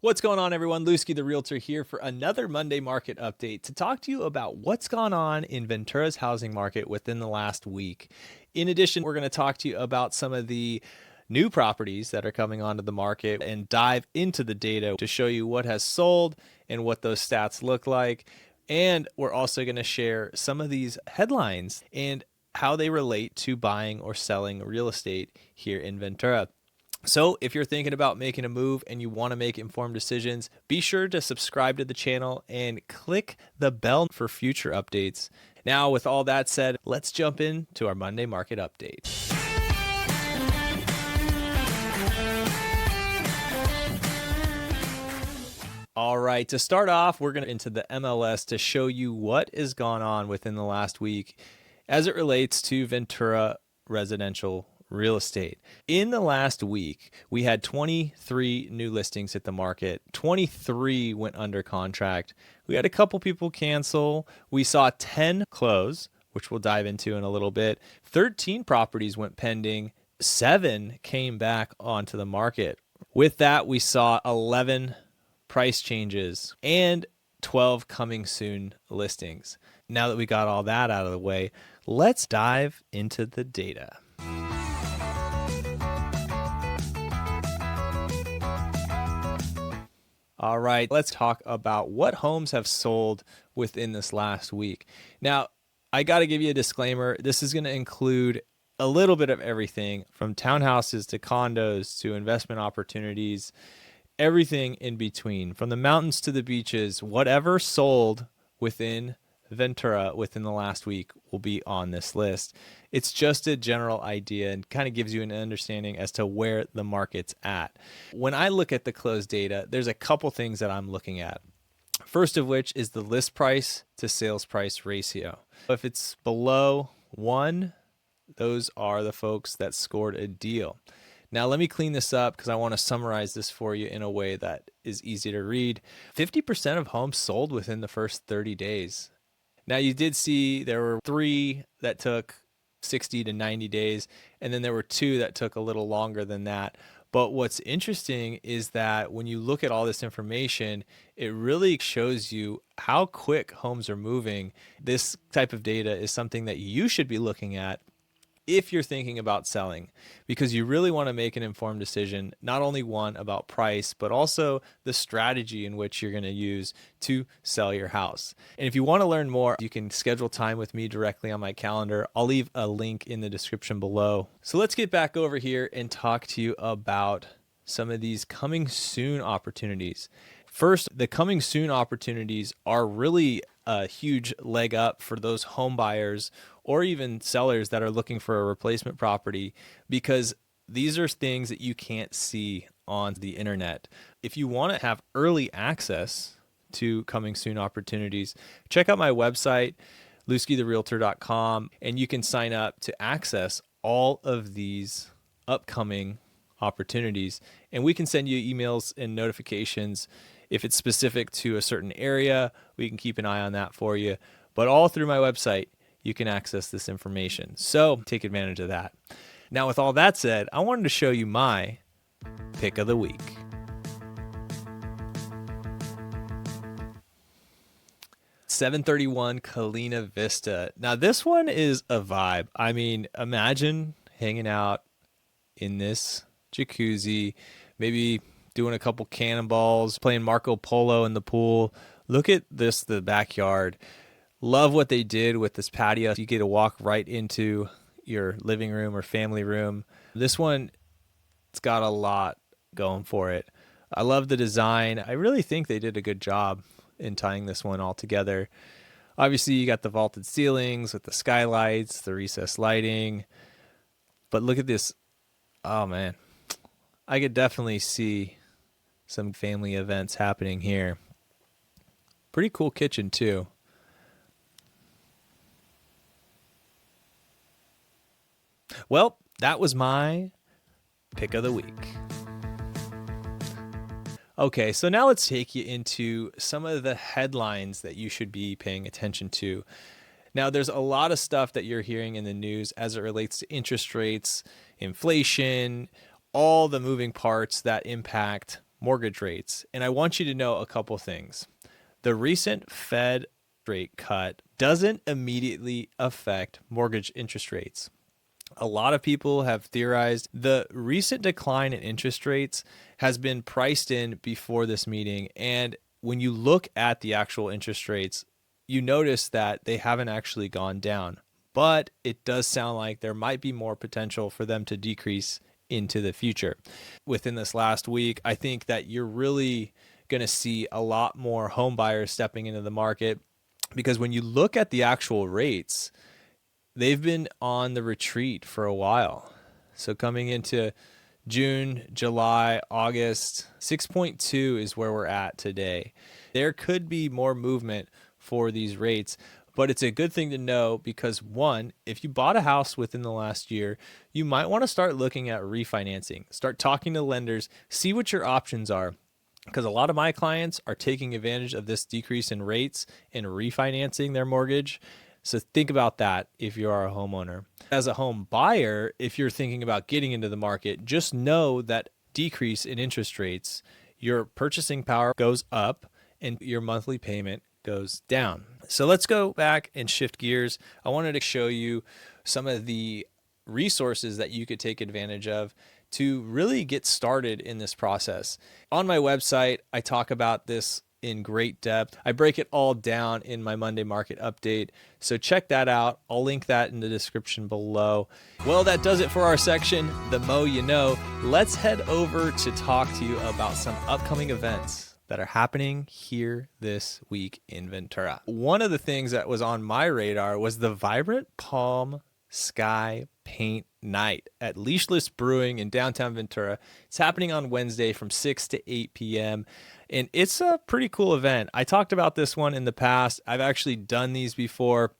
What's going on, everyone? Lusky the Realtor here for another Monday market update to talk to you about what's gone on in Ventura's housing market within the last week. In addition, we're going to talk to you about some of the new properties that are coming onto the market and dive into the data to show you what has sold and what those stats look like. And we're also going to share some of these headlines and how they relate to buying or selling real estate here in Ventura. So if you're thinking about making a move and you want to make informed decisions, be sure to subscribe to the channel and click the bell for future updates. Now, with all that said, let's jump into our Monday market update. All right, to start off, we're going to into the MLS to show you what has gone on within the last week as it relates to Ventura residential real estate. In the last week, we had 23 new listings hit the market. 23 went under contract. We had a couple people cancel. We saw 10 close, which we'll dive into in a little bit. 13 properties went pending. 7 came back onto the market. With that, we saw 11 price changes and 12 coming soon listings. Now that we got all that out of the way, let's dive into the data. All right, let's talk about what homes have sold within this last week. Now, I got to give you a disclaimer. This is going to include a little bit of everything from townhouses to condos to investment opportunities, everything in between, from the mountains to the beaches. Whatever sold within Ventura within the last week will be on this list. It's just a general idea and kind of gives you an understanding as to where the market's at. When I look at the closed data, there's a couple things that I'm looking at. First of which is the list price to sales price ratio. If it's below 1, those are the folks that scored a deal. Now, let me clean this up because I want to summarize this for you in a way that is easy to read. 50% of homes sold within the first 30 days. Now, you did see there were 3 that took 60 to 90 days, and then there were 2 that took a little longer than that. But what's interesting is that when you look at all this information, it really shows you how quick homes are moving. This type of data is something that you should be looking at if you're thinking about selling, because you really want to make an informed decision, not only one about price, but also the strategy in which you're going to use to sell your house. And if you want to learn more, you can schedule time with me directly on my calendar. I'll leave a link in the description below. So let's get back over here and talk to you about some of these coming soon opportunities. First, the coming soon opportunities are really a huge leg up for those home buyers or even sellers that are looking for a replacement property, because these are things that you can't see on the internet. If you want to have early access to coming soon opportunities, check out my website, luskytherealtor.com, and you can sign up to access all of these upcoming opportunities. And we can send you emails and notifications. If it's specific to a certain area, we can keep an eye on that for you. But all through my website, you can access this information. So take advantage of that. Now, with all that said, I wanted to show you my pick of the week. $731 Colina Vista. Now, this one is a vibe. I mean, imagine hanging out in this jacuzzi, maybe doing a couple cannonballs, playing Marco Polo in the pool. Look at this, the backyard. Love what they did with this patio. You get to walk right into your living room or family room. This one, it's got a lot going for it. I love the design. I really think they did a good job in tying this one all together. Obviously, you got the vaulted ceilings with the skylights, the recessed lighting. But look at this. Oh, man. I could definitely see some family events happening here. Pretty cool kitchen, too. Well, that was my pick of the week. Okay, so now let's take you into some of the headlines that you should be paying attention to. Now, there's a lot of stuff that you're hearing in the news as it relates to interest rates, inflation, all the moving parts that impact mortgage rates. And I want you to know a couple things. The recent Fed rate cut doesn't immediately affect mortgage interest rates. A lot of people have theorized the recent decline in interest rates has been priced in before this meeting. And when you look at the actual interest rates, you notice that they haven't actually gone down. But it does sound like there might be more potential for them to decrease into the future. Within this last week, I think that you're really going to see a lot more home buyers stepping into the market, because when you look at the actual rates, they've been on the retreat for a while. So coming into June, July, August, 6.2 is where we're at today. There could be more movement for these rates, but it's a good thing to know because, one, if you bought a house within the last year, you might want to start looking at refinancing. Start talking to lenders, see what your options are. Because a lot of my clients are taking advantage of this decrease in rates and refinancing their mortgage. So think about that if you are a homeowner. As a home buyer, if you're thinking about getting into the market, just know that decrease in interest rates, your purchasing power goes up and your monthly payment goes down. So let's go back and shift gears. I wanted to show you some of the resources that you could take advantage of to really get started in this process. On my website, I talk about this in great depth. I break it all down in my Monday market update. So check that out. I'll link that in the description below. Well, that does it for our section, The Mo You Know. Let's head over to talk to you about some upcoming events that are happening here this week in Ventura. One of the things that was on my radar was the Vibrant Palm Sky Paint Night at Leashless Brewing in downtown Ventura. It's happening on Wednesday from 6 to 8 p.m. And it's a pretty cool event. I talked about this one in the past. I've actually done these before.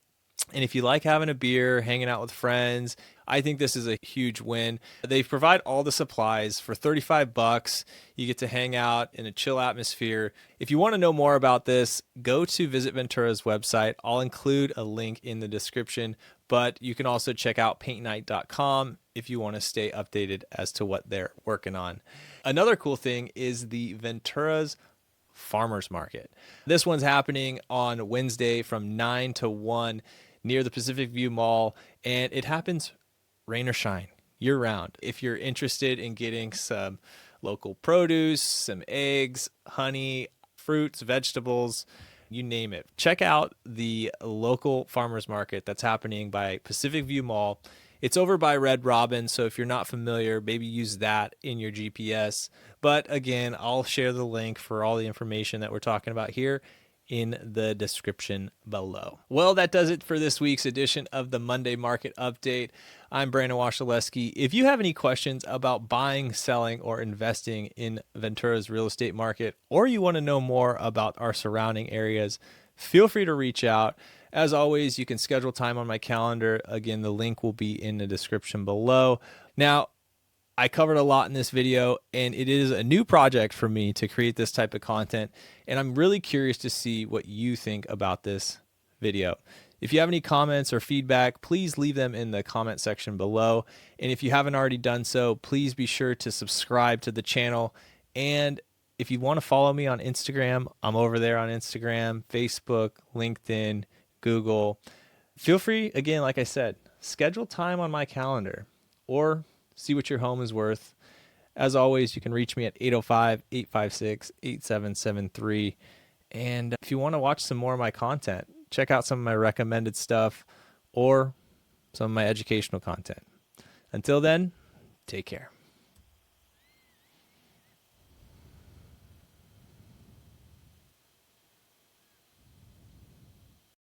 And if you like having a beer, hanging out with friends, I think this is a huge win. They provide all the supplies for $35. You get to hang out in a chill atmosphere. If you want to know more about this, go to Visit Ventura's website. I'll include a link in the description, but you can also check out paintnight.com if you want to stay updated as to what they're working on. Another cool thing is the Ventura's Farmers Market. This one's happening on Wednesday from 9 to 1 near the Pacific View Mall, and it happens rain or shine year round. If you're interested in getting some local produce, some eggs, honey, fruits, vegetables, you name it, check out the local farmers market that's happening by Pacific View Mall. It's over by Red Robin, so if you're not familiar, maybe use that in your GPS. But again, I'll share the link for all the information that we're talking about here in the description below. Well, that does it for this week's edition of the Monday Market Update. I'm Brandon Washaleski. If you have any questions about buying, selling, or investing in Ventura's real estate market, or you want to know more about our surrounding areas, feel free to reach out. As always, you can schedule time on my calendar. Again, the link will be in the description below. Now, I covered a lot in this video, and it is a new project for me to create this type of content, and I'm really curious to see what you think about this video. If you have any comments or feedback, please leave them in the comment section below. And if you haven't already done so, please be sure to subscribe to the channel. And if you want to follow me on Instagram, I'm over there on Instagram, Facebook, LinkedIn, Google. Feel free, again, like I said, schedule time on my calendar or see what your home is worth. As always, you can reach me at 805-856-8773. And if you want to watch some more of my content, check out some of my recommended stuff or some of my educational content. Until then, take care.